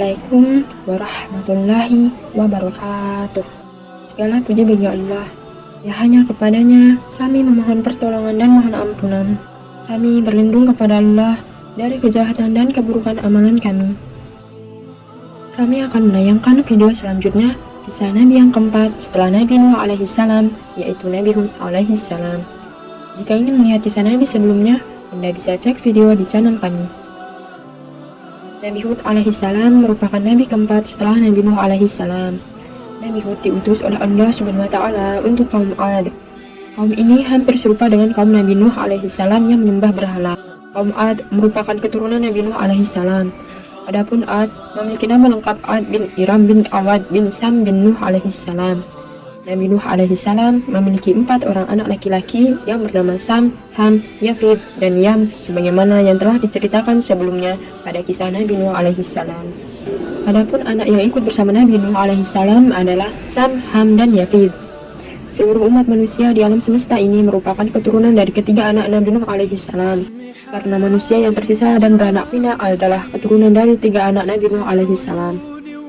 Assalamualaikum warahmatullahi wabarakatuh. Segala puji bagi Allah, ya hanya kepadanya kami memohon pertolongan dan mohon ampunan. Kami berlindung kepada Allah dari kejahatan dan keburukan amalan kami. Kami akan menayangkan video selanjutnya, kisah Nabi yang keempat setelah Nabi Nuh alaihissalam, yaitu Nabi Hud alaihissalam. Jika ingin melihat kisah Nabi sebelumnya, Anda bisa cek video di channel kami. Nabi Hud alaihissalam merupakan Nabi keempat setelah Nabi Nuh alaihissalam. Nabi Hud diutus oleh Allah Subhanahu wa Ta'ala untuk kaum Ad. Kaum ini hampir serupa dengan kaum Nabi Nuh alaihissalam yang menyembah berhala. Kaum Ad merupakan keturunan Nabi Nuh alaihissalam. Adapun Ad memiliki nama lengkap Ad bin Iram bin Awad bin Sam bin Nuh alaihissalam. Nabi Nuh alaihissalam memiliki 4 orang anak laki-laki yang bernama Sam, Ham, Yafid, dan Yam, sebagaimana yang telah diceritakan sebelumnya pada kisah Nabi Nuh alaihissalam. Adapun anak yang ikut bersama Nabi Nuh alaihissalam adalah Sam, Ham, dan Yafid. Seluruh umat manusia di alam semesta ini merupakan keturunan dari ketiga anak Nabi Nuh alaihissalam. Karena manusia yang tersisa dan beranak pinak adalah keturunan dari 3 anak Nabi Nuh alaihissalam.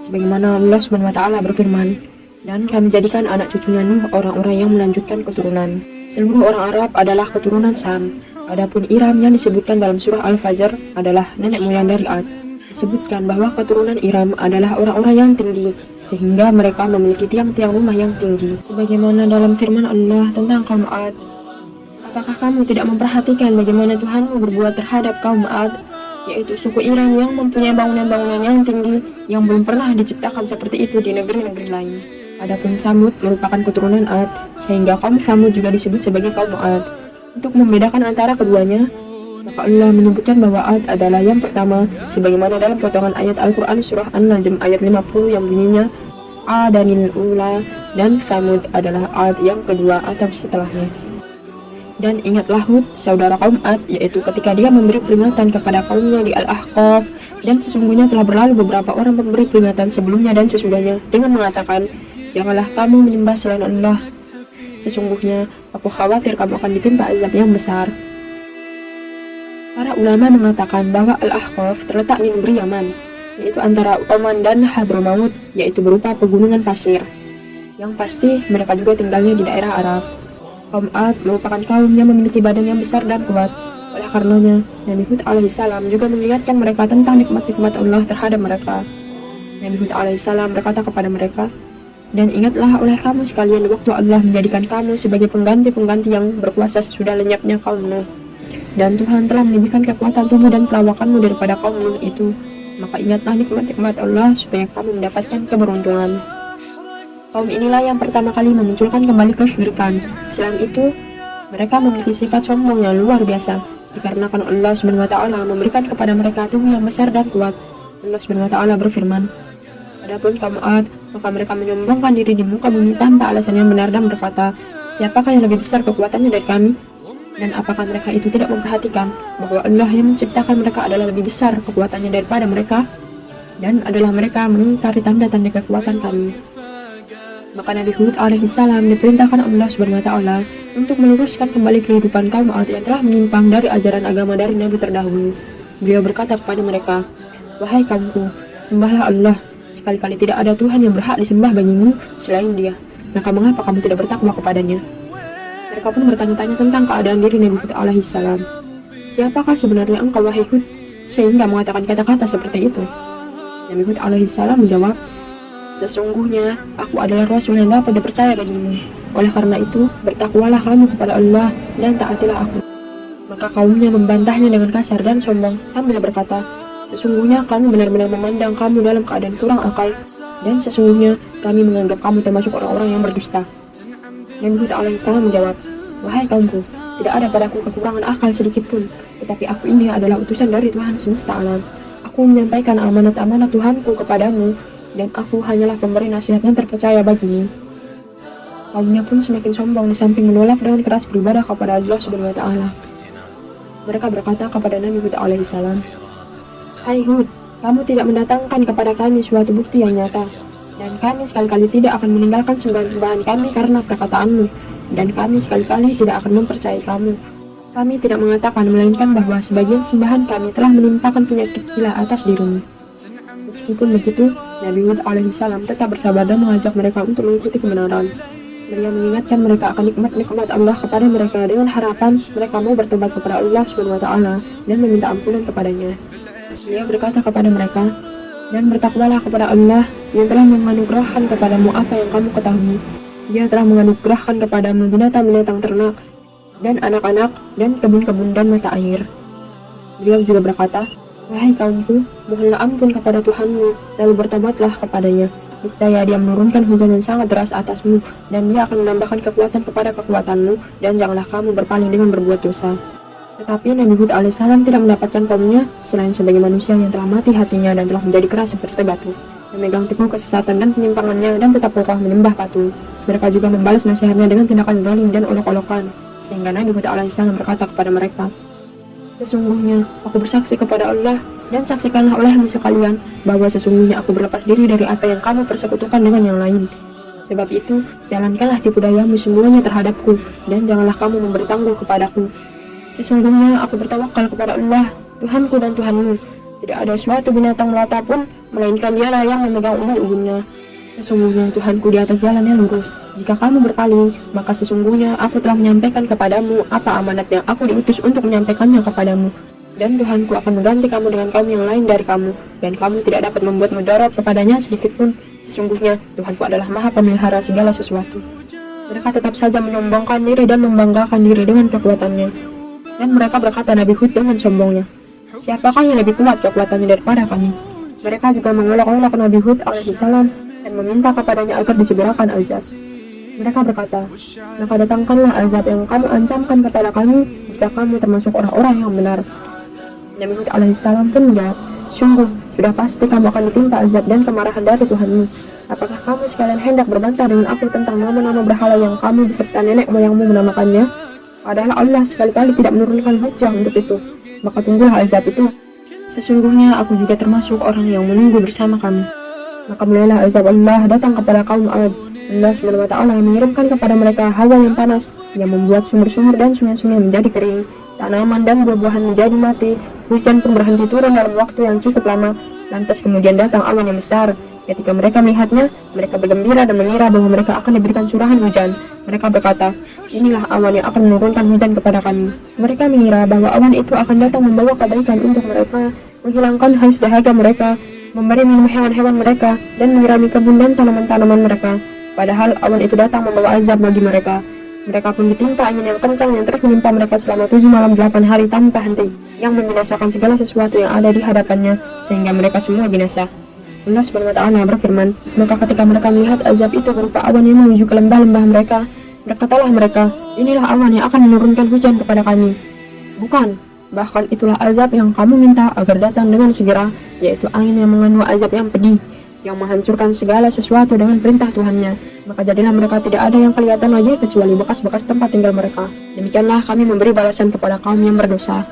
Sebagaimana Allah Subhanahu wa Ta'ala berfirman, dan kami jadikan anak cucunya Nuh orang-orang yang melanjutkan keturunan. Seluruh orang Arab adalah keturunan Sam. Adapun Iram yang disebutkan dalam surah Al-Fajr adalah nenek moyang dari Ad. Disebutkan bahwa keturunan Iram adalah orang-orang yang tinggi, sehingga mereka memiliki tiang-tiang rumah yang tinggi. Sebagaimana dalam firman Allah tentang kaum Ad, apakah kamu tidak memperhatikan bagaimana Tuhanmu berbuat terhadap kaum Ad, yaitu suku Iram yang mempunyai bangunan-bangunan yang tinggi yang belum pernah diciptakan seperti itu di negeri-negeri lain. Adapun Samud merupakan keturunan Ad, sehingga kaum Samud juga disebut sebagai kaum Ad. Untuk membedakan antara keduanya, maka Allah menyebutkan bahwa Ad adalah yang pertama, sebagaimana dalam potongan ayat Al-Quran surah An-Najm ayat 50 yang bunyinya Adanil ula, dan Samud adalah Ad yang kedua atau setelahnya. Dan ingatlah Hud, saudara kaum Ad, yaitu ketika dia memberi peringatan kepada kaumnya di Al-Ahqaf, dan sesungguhnya telah berlalu beberapa orang pemberi peringatan sebelumnya dan sesudahnya dengan mengatakan, janganlah kamu menyembah selain Allah. Sesungguhnya aku khawatir kamu akan ditimpa azab yang besar. Para ulama mengatakan bahwa Al-Ahqaf terletak di negeri Yaman, yaitu antara Oman dan Hadramaut, yaitu berupa pegunungan pasir. Yang pasti mereka juga tinggalnya di daerah Arab. Kaum Ad merupakan kaum yang memiliki badan yang besar dan kuat. Oleh karenanya, Nabi Hud alaihissalam juga mengingatkan mereka tentang nikmat-nikmat Allah terhadap mereka. Nabi Hud alaihissalam berkata kepada mereka, dan ingatlah oleh kamu sekalian waktu Allah menjadikan kamu sebagai pengganti-pengganti yang berkuasa sesudah lenyapnya kaum Nuh. Dan Tuhan telah meninggikan kekuatan tubuh dan perawakanmu daripada kaum Nuh itu. Maka ingatlah nikmat-nikmat Allah supaya kamu mendapatkan keberuntungan. Kaum inilah yang pertama kali memunculkan kembali kesyirikan. Selain itu, mereka memiliki sifat sombong yang luar biasa, dikarenakan Allah Subhanahu wa Ta'ala memberikan kepada mereka tubuh yang besar dan kuat. Allah Subhanahu wa Ta'ala berfirman, adapun kaum Ad, maka mereka menyombongkan diri di muka bumi tanpa alasan yang benar dan berkata, siapakah yang lebih besar kekuatannya dari kami? Dan apakah mereka itu tidak memperhatikan bahwa Allah yang menciptakan mereka adalah lebih besar kekuatannya daripada mereka? Dan adalah mereka mengingkari tanda-tanda kekuatan kami. Maka Nabi Hud alaihissalam diperintahkan Allah Subhanahu wa Ta'ala untuk meluruskan kembali kehidupan kaum Ad yang telah menyimpang dari ajaran agama dari Nabi terdahulu. Beliau berkata kepada mereka, wahai kaumku, sembahlah Allah. Sekali-kali tidak ada Tuhan yang berhak disembah bagimu selain Dia. Maka mengapa kamu tidak bertakwa kepadanya? Mereka pun bertanya-tanya tentang keadaan diri Nabi Hud alaihissalam. Siapakah sebenarnya engkau wahai Hud, sehingga mengatakan kata-kata seperti itu? Nabi Hud alaihissalam menjawab, sesungguhnya aku adalah Rasul yang dapat dipercaya bagimu. Oleh karena itu, bertakwalah kamu kepada Allah dan taatilah aku. Maka kaumnya membantahnya dengan kasar dan sombong sambil berkata, sesungguhnya kami benar-benar memandang kamu dalam keadaan kurang akal, dan sesungguhnya kami menganggap kamu termasuk orang-orang yang berdusta. Nabi Hud alaihissalam menjawab, wahai kaumku, tidak ada padaku kekurangan akal sedikit pun, tetapi aku ini adalah utusan dari Tuhan semesta alam. Aku menyampaikan amanat-amanat Tuhanku kepadamu, dan aku hanyalah pemberi nasihat yang terpercaya bagimu. Kaumnya pun semakin sombong di samping menolak dengan keras beribadah kepada Allah Subhanahu wa Ta'ala. Mereka berkata kepada Nabi Hud alaihissalam, hai Hud, kamu tidak mendatangkan kepada kami suatu bukti yang nyata, dan kami sekali-kali tidak akan meninggalkan sembahan-sembahan kami karena perkataanmu, dan kami sekali-kali tidak akan mempercayai kamu. Kami tidak mengatakan melainkan bahwa sebagian sembahan kami telah menimpakan penyakit gila atas dirimu. Meskipun begitu, Nabi Hud alaihissalam tetap bersabar dan mengajak mereka untuk mengikuti kebenaran. Beliau mengingatkan mereka akan nikmat-nikmat Allah kepada mereka dengan harapan mereka mau bertobat kepada Allah Subhanahu wa taala dan meminta ampunan kepadanya. Beliau berkata kepada mereka, "Dan bertakwalah kepada Allah yang telah menganugerahkan kepadamu apa yang kamu ketahui. Dia telah menganugerahkan kepadamu binatang-binatang ternak dan anak-anak dan kebun-kebun dan mata air." Beliau juga berkata, "Wahai kaumku, mohonlah ampun kepada Tuhanmu, lalu bertobatlah kepadanya. Niscaya Dia menurunkan hujan yang sangat deras atasmu, dan Dia akan menambahkan kekuatan kepada kekuatanmu, dan janganlah kamu berpaling dengan berbuat dosa." Tetapi Nabi Hud alaihissalam tidak mendapatkan kaumnya selain sebagai manusia yang telah mati hatinya dan telah menjadi keras seperti batu, memegang teguh kesesatan dan penyimpangannya dan tetap kokoh menyembah patung. Mereka juga membalas nasihatnya dengan tindakan zalim dan olok-olokan, sehingga Nabi Hud alaihissalam berkata kepada mereka, "Sesungguhnya aku bersaksi kepada Allah, dan saksikanlah olehmu sekalian bahwa sesungguhnya aku berlepas diri dari apa yang kamu persekutukan dengan yang lain. Sebab itu, jalankanlah tipu dayamu semuanya terhadapku, dan janganlah kamu memberi tangguh kepadaku. Sesungguhnya aku bertawakal kepada Allah, Tuhanku dan Tuhanmu. Tidak ada suatu binatang melata pun, melainkan Dialah yang memegang ubun-ubunnya. Sesungguhnya Tuhanku di atas jalan yang lurus. Jika kamu berpaling, maka sesungguhnya aku telah menyampaikan kepadamu apa amanat yang aku diutus untuk menyampaikannya kepadamu. Dan Tuhanku akan mengganti kamu dengan kaum yang lain dari kamu, dan kamu tidak dapat membuat mudarat kepadanya sedikitpun. Sesungguhnya Tuhanku adalah Maha Pemelihara segala sesuatu." Mereka tetap saja menyombongkan diri dan membanggakan diri dengan kekuatannya. Dan mereka berkata Nabi Hud dengan sombongnya, "Siapakah yang lebih kuat kekuatannya daripada kami?" Mereka juga mengolok-olok Nabi Hud alaihissalam dan meminta kepadanya agar disegerakan azab. Mereka berkata, "Maka datangkanlah azab yang kamu ancamkan kepada kami jika kamu termasuk orang-orang yang benar." Nabi Hud alaihissalam pun menjawab, "Sungguh, sudah pasti kamu akan ditimpa azab dan kemarahan dari Tuhanmu. Apakah kamu sekalian hendak berbantah dengan aku tentang nama-nama berhala yang kamu beserta nenek moyangmu menamakannya? Padahal Allah sekali-kali tidak menurunkan hujah untuk itu. Maka tunggulah azab itu. Sesungguhnya aku juga termasuk orang yang menunggu bersama kamu." Maka mulailah azab Allah datang kepada kaum Ad. Allah SWT mengirimkan kepada mereka hawa yang panas yang membuat sumur-sumur dan sungai-sungai menjadi kering, tanaman dan buah-buahan menjadi mati, hujan pun berhenti turun dalam waktu yang cukup lama. Lantas kemudian datang awan yang besar. Ketika mereka melihatnya, mereka bergembira dan mengira bahwa mereka akan diberikan curahan hujan. Mereka berkata, "Inilah awan yang akan menurunkan hujan kepada kami." Mereka mengira bahwa awan itu akan datang membawa kebaikan untuk mereka, menghilangkan haus dahaga mereka, memberi minum hewan-hewan mereka, dan menyirami kebun dan tanaman-tanaman mereka. Padahal awan itu datang membawa azab bagi mereka. Mereka pun ditimpa angin yang kencang yang terus menimpa mereka selama 7 malam 8 hari tanpa henti, yang membinasakan segala sesuatu yang ada di hadapannya, sehingga mereka semua binasa. Allah SWT berfirman, "Maka ketika mereka melihat azab itu berupa awan yang menuju ke lembah-lembah mereka, berkatalah mereka, 'Inilah awan yang akan menurunkan hujan kepada kami.' Bukan, bahkan itulah azab yang kamu minta agar datang dengan segera, yaitu angin yang mengandung azab yang pedih, yang menghancurkan segala sesuatu dengan perintah Tuhannya. Maka jadilah mereka tidak ada yang kelihatan lagi kecuali bekas-bekas tempat tinggal mereka. Demikianlah kami memberi balasan kepada kaum yang berdosa."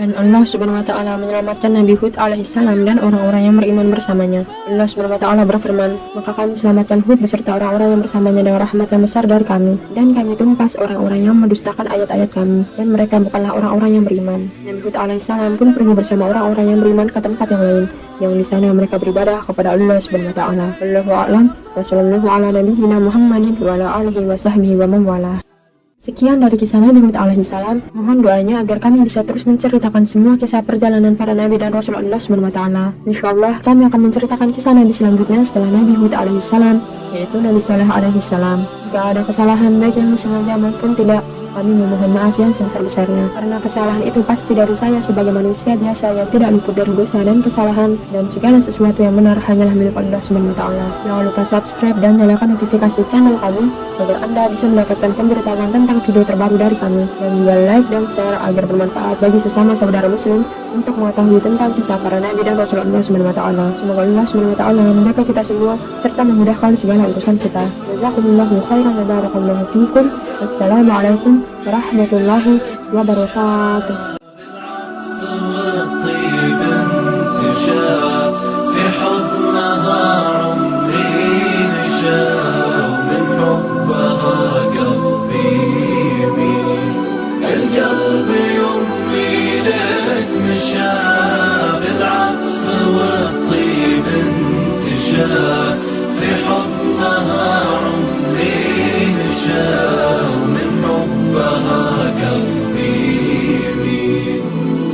Dan Allah Subhanahu wa taala menyelamatkan Nabi Hud alaihissalam dan orang-orang yang beriman bersamanya. Allah Subhanahu wa taala berfirman, "Maka kami selamatkan Hud beserta orang-orang yang bersamanya dengan rahmat yang besar dari kami, dan kami tumpas orang-orang yang mendustakan ayat-ayat kami, dan mereka bukanlah orang-orang yang beriman." Nabi Hud alaihissalam pun pergi bersama orang-orang yang beriman ke tempat yang lain, yang di sana mereka beribadah kepada Allah Subhanahu wa taala. Wallahu a'lam wa sallallahu ala nabiyyina Muhammadin wa ala alihi wa sahbihi wa man wala. Sekian dari kisah Nabi Hud alaihissalam. Mohon doanya agar kami bisa terus menceritakan semua kisah perjalanan para Nabi dan Rasul Allah Subhanahu wa taala. Insyaallah kami akan menceritakan kisah Nabi selanjutnya setelah Nabi Hud alaihissalam, yaitu Nabi Saleh alaihissalam. Jika ada kesalahan baik yang disengaja maupun tidak, kami memohon maaf yang sebesar-besarnya, karena kesalahan itu pasti dari saya sebagai manusia biasa yang tidak luput dari dosa dan kesalahan, dan segala sesuatu yang benar hanyalah milik Allah Subhanahu wa taala. Jangan lupa subscribe dan nyalakan notifikasi channel kami agar Anda bisa mendapatkan pemberitahuan tentang video terbaru dari kami, dan juga like dan share agar bermanfaat bagi sesama saudara muslim untuk mengetahui tentang kisah para nabi dan rasul Allah Subhanahu wa taala. Semoga Allah Subhanahu wa taala menjaga kita semua serta memudahkan segala urusan kita. Jazakumullahu khairan wa barakallahu fiikum. Wassalamualaikum warahmatullahi wabarakatuh. القلب يميلك مشى بالعطف والطيب الرجال